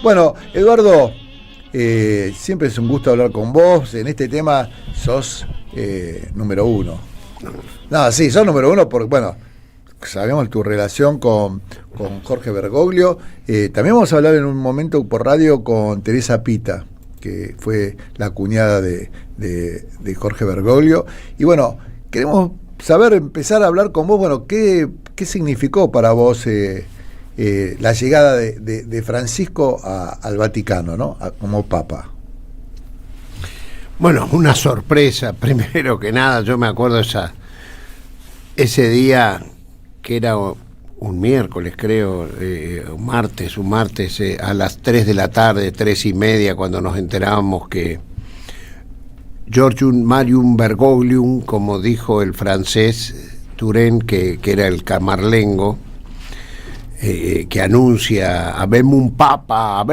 Bueno, Eduardo, siempre es un gusto hablar con vos. En este tema sos número uno. No, sí, sos número uno porque, bueno, sabemos tu relación con Jorge Bergoglio. También vamos a hablar en un momento por radio con Teresa Pita, que fue la cuñada de Jorge Bergoglio. Y bueno, queremos empezar a hablar con vos, bueno, ¿qué significó para vos la llegada de Francisco al Vaticano, ¿no? Como Papa? Bueno, una sorpresa. Primero que nada, yo me acuerdo ese día que era un miércoles, creo, un martes, a las 3 de la tarde, 3:30, cuando nos enterábamos que Georgium Marium Bergoglium, como dijo el francés Turén, que era el camarlengo, que anuncia habemus papa,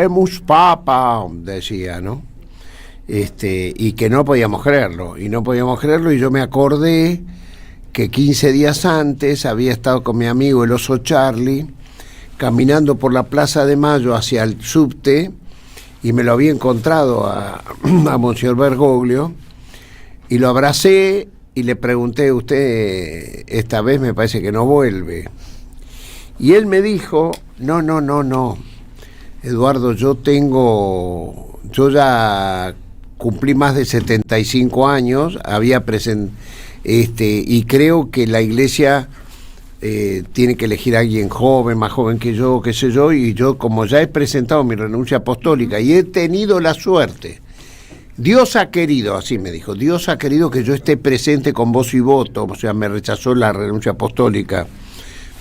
decía, ¿no? Y que no podíamos creerlo, y yo me acordé que 15 días antes había estado con mi amigo el oso Charlie caminando por la Plaza de Mayo hacia el subte, y me lo había encontrado a Monsignor Bergoglio, y lo abracé y le pregunté: usted esta vez me parece que no vuelve. Y él me dijo: no, Eduardo, yo ya cumplí más de 75 años, y creo que la iglesia tiene que elegir a alguien joven, más joven que yo, qué sé yo, y yo, como ya he presentado mi renuncia apostólica y he tenido la suerte, Dios ha querido, así me dijo, Dios ha querido que yo esté presente con voz y voto, o sea, me rechazó la renuncia apostólica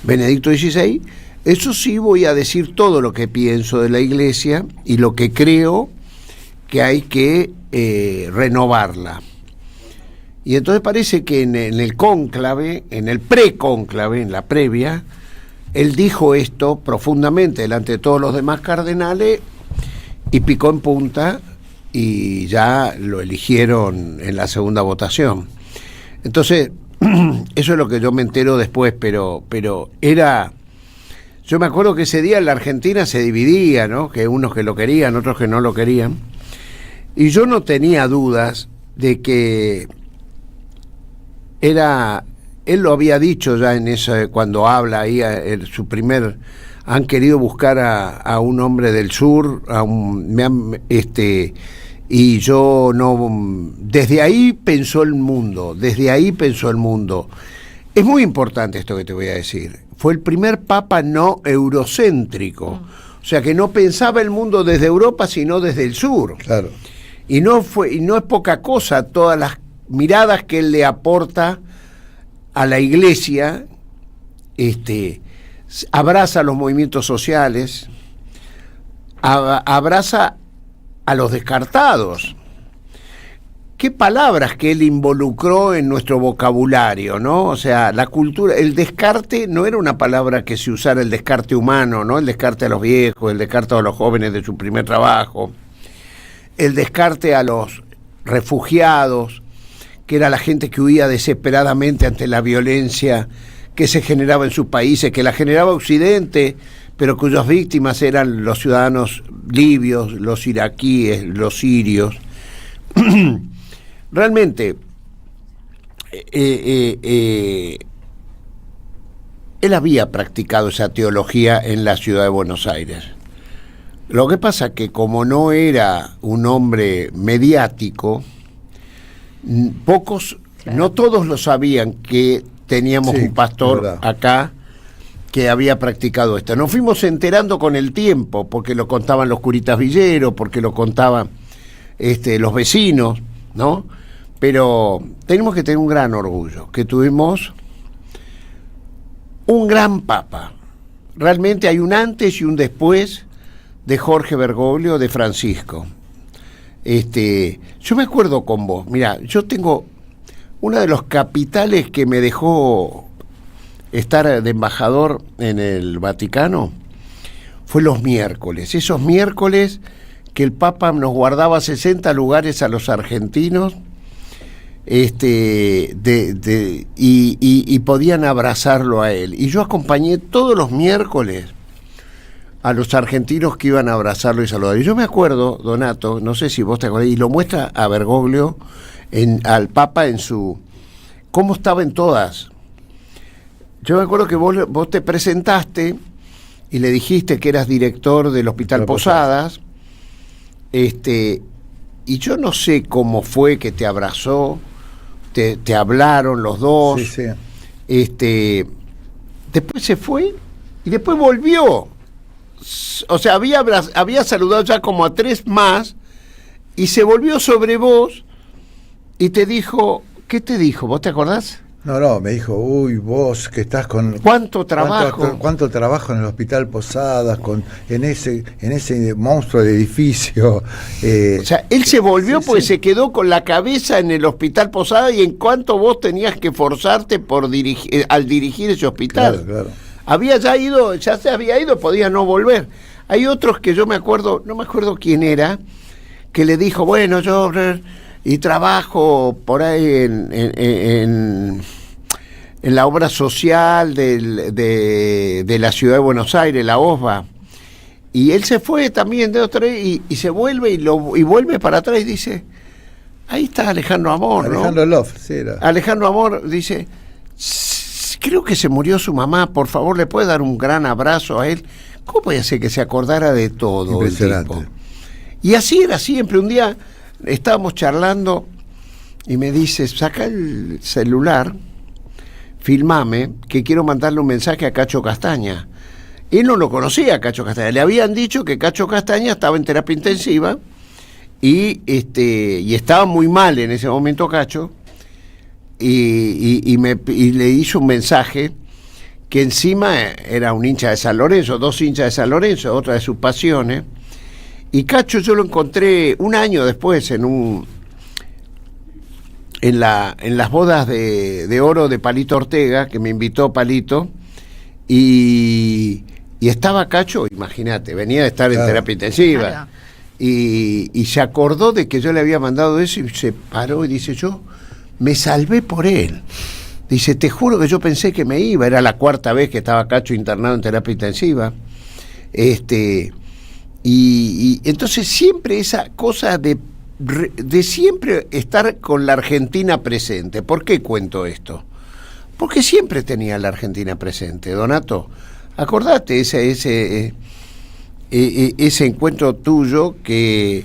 Benedicto XVI. Eso sí, voy a decir todo lo que pienso de la iglesia y lo que creo que hay que renovarla. Y entonces parece que en el cónclave, en el precónclave, en la previa, él dijo esto profundamente delante de todos los demás cardenales y picó en punta, y ya lo eligieron en la segunda votación. Entonces, eso es lo que yo me entero después, pero era... Yo me acuerdo que ese día en la Argentina se dividía, ¿no? Que unos que lo querían, otros que no lo querían. Y yo no tenía dudas de que era... Él lo había dicho ya en eso, cuando habla ahí, su primer... Han querido buscar a un hombre del sur, y yo no... Desde ahí pensó el mundo. Es muy importante esto que te voy a decir. Fue el primer papa no eurocéntrico. O sea, que no pensaba el mundo desde Europa, sino desde el sur. Claro. Y no es poca cosa todas las miradas que él le aporta a la iglesia. Abraza los movimientos sociales, abraza a los descartados. Qué palabras que él involucró en nuestro vocabulario, ¿no? O sea, la cultura, el descarte no era una palabra que se usara, el descarte humano, ¿no? El descarte a los viejos, el descarte a los jóvenes de su primer trabajo, el descarte a los refugiados, que era la gente que huía desesperadamente ante la violencia que se generaba en sus países, que la generaba Occidente, pero cuyas víctimas eran los ciudadanos libios, los iraquíes, los sirios. Realmente, él había practicado esa teología en la ciudad de Buenos Aires. Lo que pasa que, como no era un hombre mediático, no todos lo sabían, que teníamos un pastor acá que había practicado esto. Nos fuimos enterando con el tiempo, porque lo contaban los curitas villeros, porque lo contaban los vecinos, ¿no? Pero tenemos que tener un gran orgullo, que tuvimos un gran papa. Realmente hay un antes y un después de Jorge Bergoglio, de Francisco. Yo me acuerdo con vos, mira, yo tengo uno de los capitales que me dejó estar de embajador en el Vaticano, fue los miércoles. Esos miércoles que el Papa nos guardaba 60 lugares a los argentinos, y podían abrazarlo a él. Y yo acompañé todos los miércoles a los argentinos que iban a abrazarlo y saludarlo. Y yo me acuerdo, Donato, no sé si vos te acordás, y lo muestra a Bergoglio, al Papa en su... ¿Cómo estaba en todas? Yo me acuerdo que vos te presentaste y le dijiste que eras director del Hospital Posadas, y yo no sé cómo fue que te abrazó, te hablaron los dos, sí. Después se fue y después volvió. O sea, había saludado ya como a 3 más y se volvió sobre vos y te dijo, ¿qué te dijo? ¿Vos te acordás? No, me dijo, uy, vos que estás con... ¿Cuánto trabajo? ¿Cuánto trabajo en el Hospital Posadas, en ese monstruo de edificio? O sea, él se volvió porque se quedó con la cabeza en el Hospital Posadas y en cuánto vos tenías que forzarte al dirigir ese hospital. Claro. Ya se había ido, podía no volver. Hay otros que yo me acuerdo, no me acuerdo quién era, que le dijo, bueno, yo... y trabajo por ahí en la obra social de la ciudad de Buenos Aires, la OSBA, y él se fue también de otra y se vuelve y vuelve para atrás y dice, ahí está Alejandro Amor, ¿no? Alejandro Love, sí era. Alejandro Amor dice, creo que se murió su mamá, por favor, ¿le puede dar un gran abrazo a él? ¿Cómo puede ser que se acordara de todo? Impresionante. El tipo? Y así era siempre. Un día estábamos charlando y me dice, saca el celular, filmame, que quiero mandarle un mensaje a Cacho Castaña. Él no lo conocía a Cacho Castaña, le habían dicho que Cacho Castaña estaba en terapia intensiva y estaba muy mal en ese momento Cacho, y le hizo un mensaje que encima era un hincha de San Lorenzo, 2 hinchas de San Lorenzo, otra de sus pasiones. Y Cacho yo lo encontré un año después en las bodas de oro de Palito Ortega, que me invitó Palito, y estaba Cacho, imagínate, venía de estar en terapia intensiva, claro. Y se acordó de que yo le había mandado eso y se paró y dice, yo me salvé por él. Dice, te juro que yo pensé que me iba, era la 4ª vez que estaba Cacho internado en terapia intensiva, y entonces siempre esa cosa de siempre estar con la Argentina presente. ¿Por qué cuento esto? Porque siempre tenía la Argentina presente, Donato. Acordate ese encuentro tuyo que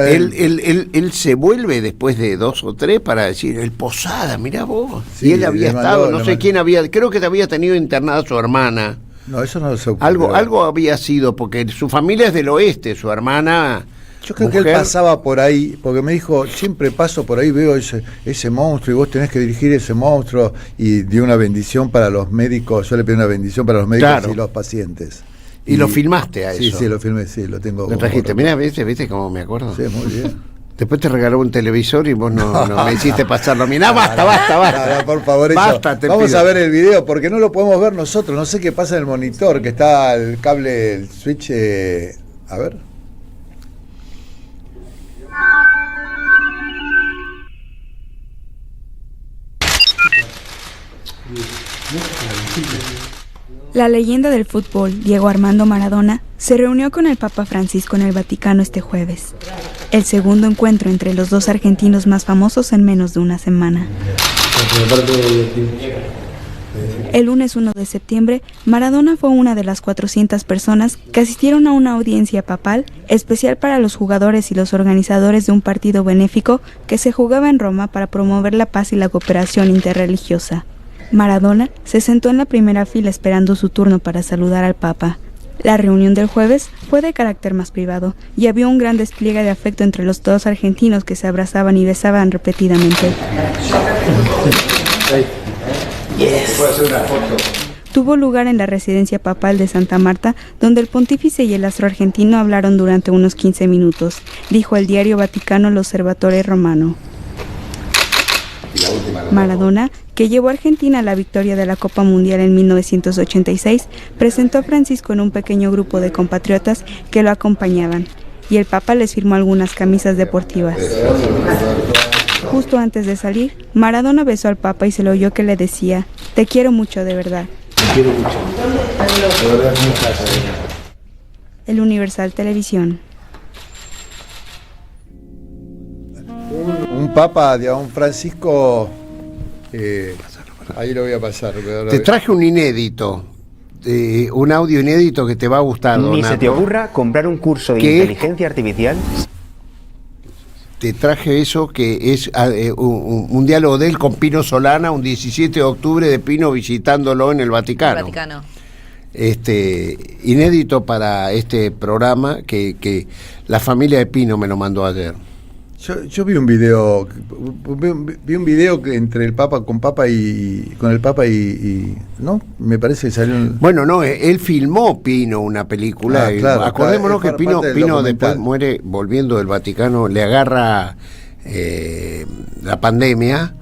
él se vuelve después de 2 o 3 para decir, el Posada, mirá vos. Sí, y él había estado, no sé quién había, creo que te había tenido internada su hermana. No, eso no se ocurrió. Algo había sido, porque su familia es del oeste, su hermana... Yo creo que él pasaba por ahí, porque me dijo, siempre paso por ahí, veo ese monstruo y vos tenés que dirigir ese monstruo, y dio una bendición para los médicos, yo le pedí una bendición para los médicos, claro, y los pacientes. ¿Y lo filmaste a eso? Sí, lo filmé, sí, lo tengo. Lo trajiste, mirá, ¿viste cómo me acuerdo? Sí, muy bien. Después te regaló un televisor y vos no me hiciste pasarlo. Mirá, basta. No, por favor, basta, vamos pido a ver el video, porque no lo podemos ver nosotros. No sé qué pasa en el monitor, que está el cable, el switch. A ver. La leyenda del fútbol, Diego Armando Maradona, se reunió con el Papa Francisco en el Vaticano este jueves, el segundo encuentro entre los 2 argentinos más famosos en menos de una semana. El lunes 1 de septiembre, Maradona fue una de las 400 personas que asistieron a una audiencia papal especial para los jugadores y los organizadores de un partido benéfico que se jugaba en Roma para promover la paz y la cooperación interreligiosa. Maradona se sentó en la primera fila esperando su turno para saludar al Papa. La reunión del jueves fue de carácter más privado y había un gran despliegue de afecto entre los 2 argentinos que se abrazaban y besaban repetidamente. Tuvo lugar en la residencia papal de Santa Marta, donde el pontífice y el astro argentino hablaron durante unos 15 minutos, dijo el diario Vaticano L'Osservatore Romano. Maradona, que llevó a Argentina a la victoria de la Copa Mundial en 1986, presentó a Francisco en un pequeño grupo de compatriotas que lo acompañaban, y el Papa les firmó algunas camisas deportivas. Justo antes de salir, Maradona besó al Papa y se le oyó que le decía, «Te quiero mucho, de verdad». Te quiero mucho. De verdad, muchas gracias. El Universal Televisión. Un papa, digamos, un Francisco, ahí lo voy a pasar. Te traje un inédito, un audio inédito que te va a gustar, Ni Donato. se te ocurra comprar un curso de ¿Qué? inteligencia artificial. Te traje eso que es un diálogo de él con Pino Solana, un 17 de octubre de Pino visitándolo en el Vaticano. Inédito para este programa que la familia de Pino me lo mandó ayer. Yo vi un video que entre el Papa con el Papa y no, me parece que salió Bueno, no, él filmó Pino una película. Claro, acordémonos que Pino documental. después muere volviendo del Vaticano, le agarra la pandemia,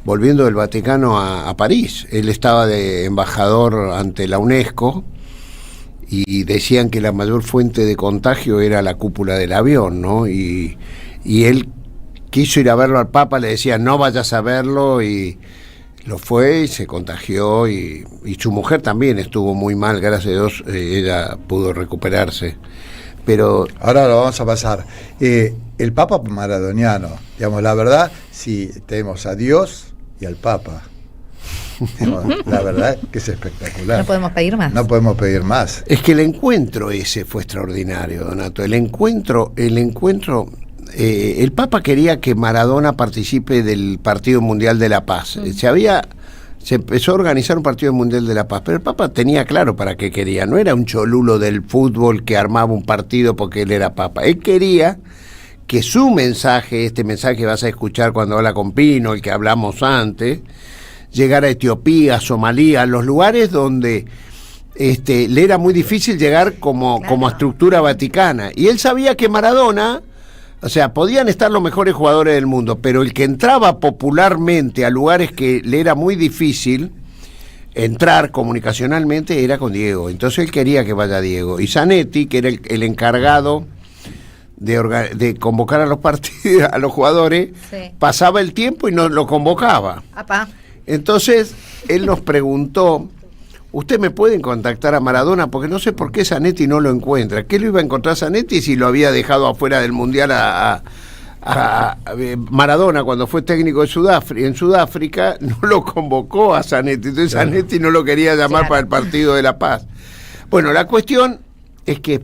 volviendo del Vaticano a París. Él estaba de embajador ante la UNESCO y decían que la mayor fuente de contagio era la cúpula del avión, ¿no? Y él quiso ir a verlo al Papa, le decían no vayas a verlo, y lo fue y se contagió, y su mujer también estuvo muy mal, gracias a Dios ella pudo recuperarse. Pero ahora lo vamos a pasar. El Papa maradoniano, digamos, la verdad, sí, tenemos a Dios y al Papa. Digamos, la verdad que es espectacular. No podemos pedir más. No podemos pedir más. es que el encuentro ese fue extraordinario, Donato. El encuentro, el Papa quería que Maradona participe del Partido Mundial de la Paz. Se empezó a organizar un Partido Mundial de la Paz, pero el Papa tenía claro para qué quería. No era un cholulo del fútbol que armaba un partido porque él era Papa. Él quería que su mensaje, este mensaje que vas a escuchar cuando habla con Pino, el que hablamos antes, llegara a Etiopía, Somalia, los lugares donde le era muy difícil llegar como estructura vaticana. Y él sabía que Maradona, o sea, podían estar los mejores jugadores del mundo, pero el que entraba popularmente a lugares que le era muy difícil entrar comunicacionalmente era con Diego. Entonces él quería que vaya Diego. Y Zanetti, que era el encargado de convocar a los partidos, a los jugadores, sí, pasaba el tiempo y no lo convocaba. Apá. Entonces él nos preguntó: ¿usted me pueden contactar a Maradona? Porque no sé por qué Zanetti no lo encuentra. ¿Qué lo iba a encontrar Zanetti si lo había dejado afuera del Mundial a Maradona cuando fue técnico en Sudáfrica? No lo convocó a Zanetti. Entonces Zanetti no lo quería llamar para el Partido de la Paz. Bueno, la cuestión es que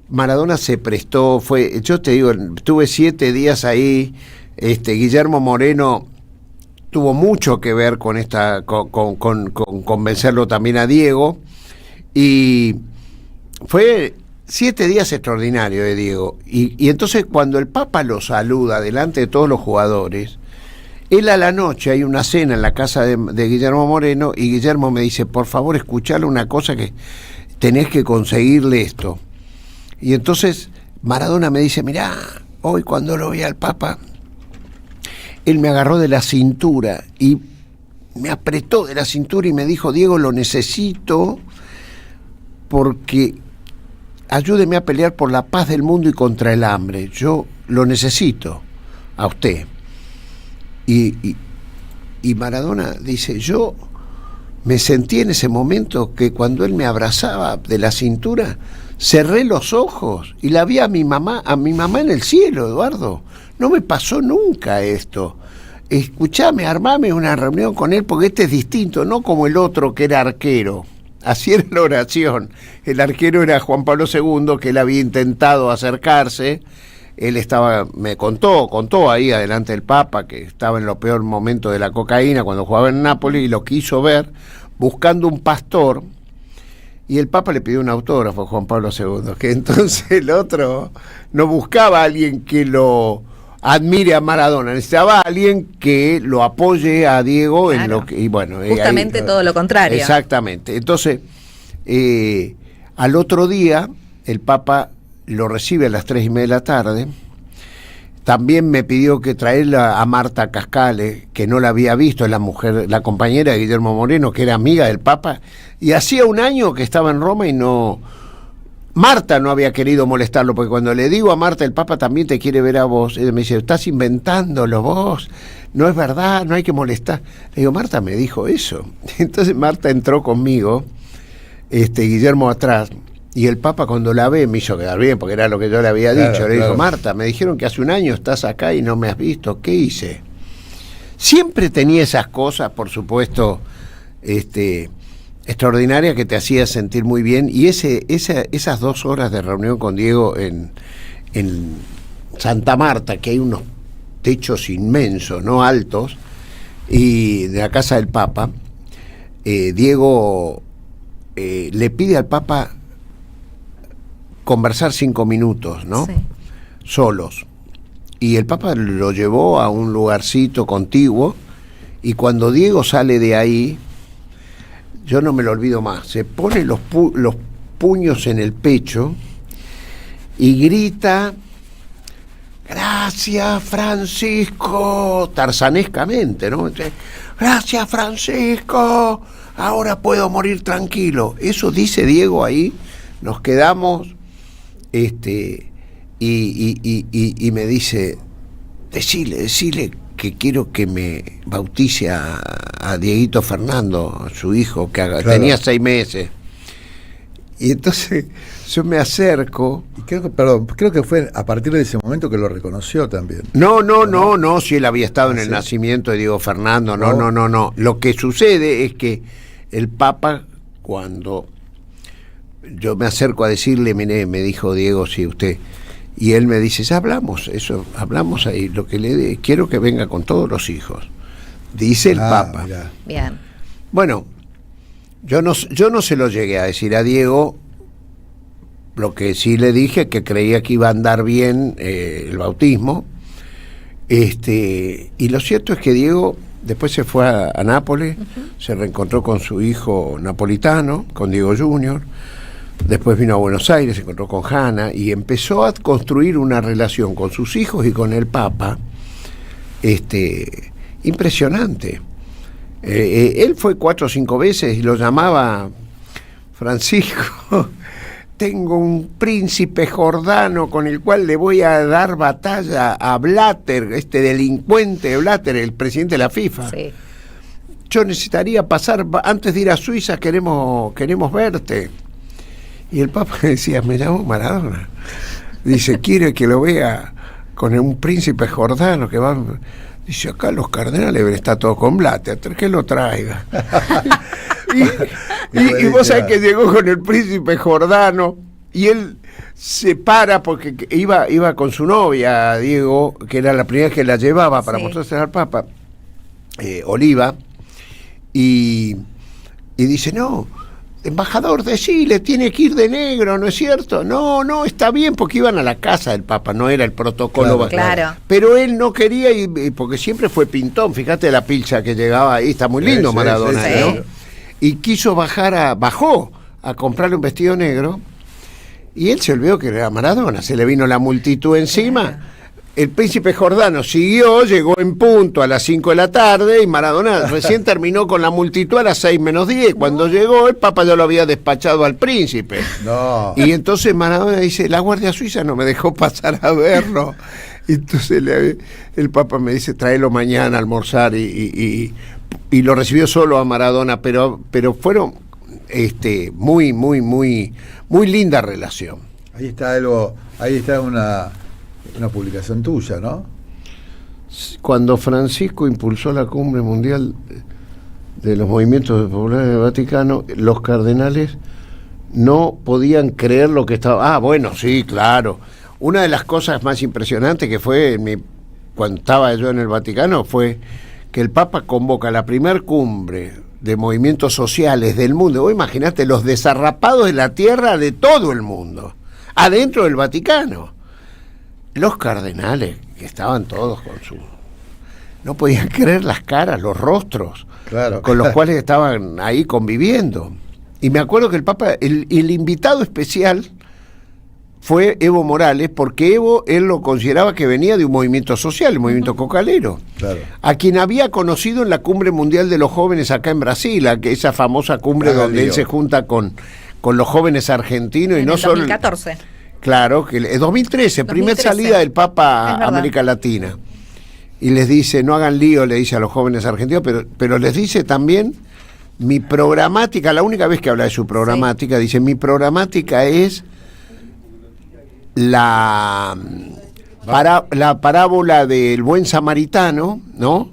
Maradona se prestó, yo te digo, estuve 7 días ahí. Guillermo Moreno tuvo mucho que ver con con convencerlo también a Diego, y fue 7 días extraordinarios de Diego, y entonces cuando el Papa lo saluda delante de todos los jugadores, él a la noche hay una cena en la casa de Guillermo Moreno, y Guillermo me dice: por favor, escuchale una cosa, que tenés que conseguirle esto. Y entonces Maradona me dice: mirá, hoy cuando lo vi al Papa, él me agarró de la cintura y me apretó de la cintura y me dijo: Diego, lo necesito porque ayúdeme a pelear por la paz del mundo y contra el hambre. Yo lo necesito a usted. Y Maradona dice: yo me sentí en ese momento que cuando él me abrazaba de la cintura, cerré los ojos y la vi a mi mamá en el cielo, Eduardo. No me pasó nunca esto. Escuchame, armame una reunión con él, porque este es distinto, no como el otro que era arquero. Así era la oración. El arquero era Juan Pablo II, que él había intentado acercarse. Él me contó ahí adelante del Papa, que estaba en lo peor momento de la cocaína cuando jugaba en Nápoles, y lo quiso ver buscando un pastor, y el Papa le pidió un autógrafo a Juan Pablo II, que entonces el otro no buscaba a alguien que lo admire a Maradona, necesitaba a alguien que lo apoye a Diego, claro, en lo que, y bueno, justamente ahí, todo lo contrario. Exactamente. Entonces, al otro día el Papa lo recibe a las 3:30 de la tarde. También me pidió que traerla a Marta Cascale, que no la había visto, es la mujer, la compañera de Guillermo Moreno, que era amiga del Papa, y hacía un año que estaba en Roma y Marta no había querido molestarlo, porque cuando le digo a Marta: el Papa también te quiere ver a vos, ella me dice: estás inventándolo vos, no es verdad, no hay que molestar. Le digo: Marta me dijo eso. Entonces Marta entró conmigo, Guillermo atrás, Y el Papa cuando la ve me hizo quedar bien, porque era lo que yo le había dicho. Claro, Le dijo, claro. Marta, me dijeron que hace un año estás acá y no me has visto. ¿Qué hice? Siempre tenía esas cosas, por supuesto, extraordinarias que te hacías sentir muy bien. Y esas 2 horas de reunión con Diego en Santa Marta, que hay unos techos inmensos, no altos, y de la casa del Papa, Diego le pide al Papa conversar 5 minutos, ¿no? Sí. Solos. Y el Papa lo llevó a un lugarcito contiguo, y cuando Diego sale de ahí, yo no me lo olvido más, se pone los puños en el pecho y grita: gracias, Francisco, tarzanescamente, ¿no? Gracias, Francisco, ahora puedo morir tranquilo. Eso dice Diego ahí, nos quedamos, y me dice, decile que quiero que me bautice a Dieguito Fernando, su hijo, que Claro. tenía 6 meses. Y entonces yo me acerco. Y creo que fue a partir de ese momento que lo reconoció también. No, si él había estado en el sí. nacimiento de Diego Fernando, no. Lo que sucede es que el Papa, cuando yo me acerco a decirle, mire, me dijo Diego, sí, usted, y él me dice, ya hablamos ahí, lo que quiero que venga con todos los hijos, dice el Papa. Mirá. Bien. Bueno, yo no se lo llegué a decir a Diego. Lo que sí le dije, que creía que iba a andar bien el bautismo. Y lo cierto es que Diego después se fue a Nápoles, se reencontró con su hijo napolitano, con Diego Junior. Después vino a Buenos Aires, se encontró con Hanna y empezó a construir una relación con sus hijos y con el Papa impresionante. Él fue 4 o 5 veces y lo llamaba Francisco. Tengo un príncipe jordano con el cual le voy a dar batalla a Blatter, este delincuente Blatter, el presidente de la FIFA. Sí. Yo necesitaría pasar, antes de ir a Suiza queremos verte. Y el Papa decía, me llamo Maradona. Dice, quiere que lo vea con un príncipe jordano que va... Dice, acá los cardenales deben estar todos con Blatter, que lo traiga. y vos sabés que llegó con el príncipe jordano y él se para porque iba con su novia, Diego, que era la primera vez que la llevaba para mostrársela al Papa, Oliva, y dice, no, embajador, decile, tiene que ir de negro, ¿no es cierto? No, está bien, porque iban a la casa del Papa, no era el protocolo. Claro. Pero él no quería, y porque siempre fue pintón, fíjate la pilcha que llegaba ahí, está muy lindo Maradona, sí. ¿no? Y quiso bajó a comprarle un vestido negro, y él se olvidó que era Maradona, se le vino la multitud encima. El príncipe jordano siguió, llegó en punto a las 5 de la tarde y Maradona recién terminó con la multitud a las 6 menos 10. Cuando llegó, el Papa ya lo había despachado al príncipe. No. Y entonces Maradona dice, la Guardia Suiza no me dejó pasar a verlo. Entonces el Papa me dice, tráelo mañana a almorzar y lo recibió solo a Maradona, pero fueron muy, muy, muy, muy linda relación. Ahí está una publicación tuya, ¿no? Cuando Francisco impulsó la cumbre mundial de los movimientos populares del Vaticano, los cardenales no podían creer lo que estaba... bueno, sí, claro. Una de las cosas más impresionantes que fue cuando estaba yo en el Vaticano fue que el Papa convoca la primer cumbre de movimientos sociales del mundo. Vos imaginate los desarrapados de la tierra de todo el mundo, adentro del Vaticano. Los cardenales, que estaban todos con su... No podían creer las caras, los rostros, Claro. con los cuales estaban ahí conviviendo. Y me acuerdo que el Papa, el invitado especial fue Evo Morales, porque Evo, él lo consideraba que venía de un movimiento social, el movimiento cocalero, Claro. a quien había conocido en la Cumbre Mundial de los Jóvenes acá en Brasil, esa famosa cumbre donde él se junta con los jóvenes argentinos y En no el solo... 2014. Claro, que es 2013, primer 2013. salida del Papa Es a verdad. América Latina. Y les dice, no hagan lío, le dice a los jóvenes argentinos, pero les dice también, mi programática, la única vez que habla de su programática, dice, mi programática es la parábola del buen samaritano, ¿no?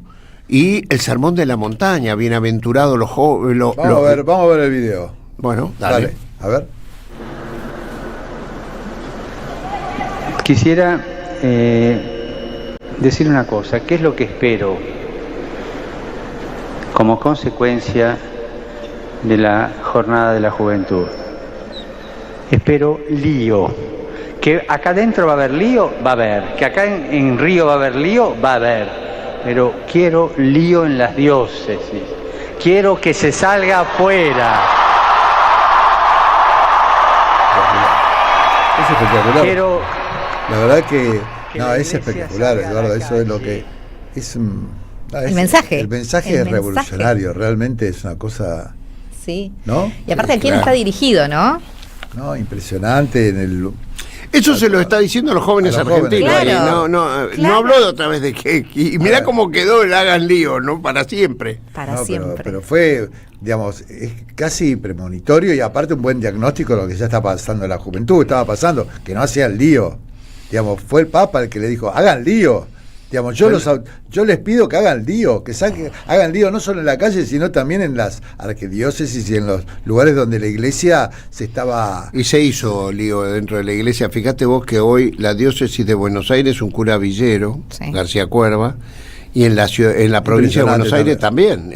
Y el sermón de la montaña, bienaventurados los jóvenes. Vamos a ver el video. Bueno, dale. A ver. Quisiera decir una cosa, ¿qué es lo que espero como consecuencia de la jornada de la juventud? Espero lío. Que acá adentro va a haber lío, va a haber. Que acá en Río va a haber lío, va a haber. Pero quiero lío en las diócesis. Quiero que se salga afuera. Es espectacular. Quiero... La verdad que no, es espectacular, Eduardo. Eso es lo que es. El mensaje. El mensaje es revolucionario. Realmente es una cosa. Sí. ¿No? Y aparte, ¿a quién está dirigido, no? No, impresionante en el. Eso se lo está diciendo a los jóvenes argentinos. Claro, No habló de otra vez de que. Y mirá cómo quedó el hagan lío, ¿no? Para siempre. Para siempre. Pero fue, digamos, es casi premonitorio y aparte un buen diagnóstico de lo que ya está pasando en la juventud. Estaba pasando, que no hacían lío. Digamos, fue el Papa el que le dijo, hagan lío. Digamos, yo les pido que hagan lío, hagan lío no solo en la calle, sino también en las arquidiócesis y en los lugares donde la iglesia se estaba... Y se hizo lío dentro de la iglesia. Fíjate vos que hoy la diócesis de Buenos Aires, un cura villero, sí, García Cuerva, y en la provincia de Buenos Aires también,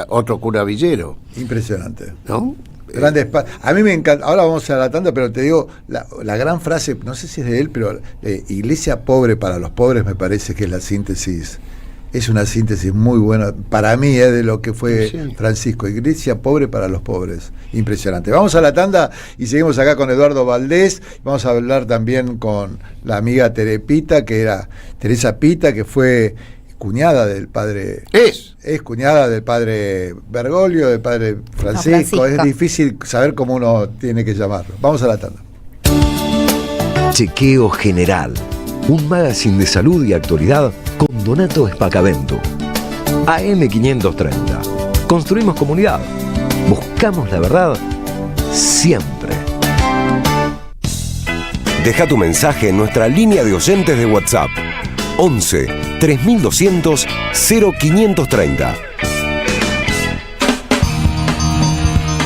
otro cura villero. Impresionante. ¿No? Grandes a mí me encanta, ahora vamos a la tanda, pero te digo, la gran frase, no sé si es de él, pero iglesia pobre para los pobres me parece que es la síntesis, es una síntesis muy buena, para mí de lo que fue Francisco, iglesia pobre para los pobres, impresionante. Vamos a la tanda y seguimos acá con Eduardo Valdés, vamos a hablar también con la amiga Teresa Pita, que fue cuñada del padre... Es cuñada del padre Bergoglio, del padre Francisco. Es difícil saber cómo uno tiene que llamarlo. Vamos a la tanda. Chequeo General, un magazine de salud y actualidad con Donato Espacavento. AM530. Construimos comunidad. Buscamos la verdad siempre. Deja tu mensaje en nuestra línea de oyentes de WhatsApp. 11 3200 0530.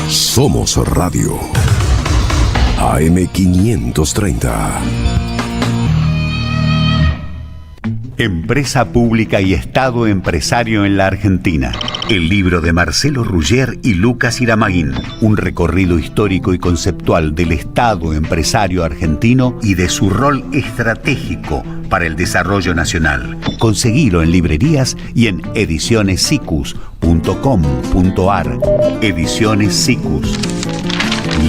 Somos Radio AM530. Empresa pública y Estado empresario en la Argentina. El libro de Marcelo Ruggier y Lucas Iramaguín. Un recorrido histórico y conceptual del Estado empresario argentino y de su rol estratégico para el desarrollo nacional. Conseguilo en librerías y en edicionessicus.com.ar. Ediciones Sicus.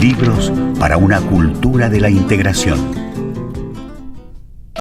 Libros para una cultura de la integración.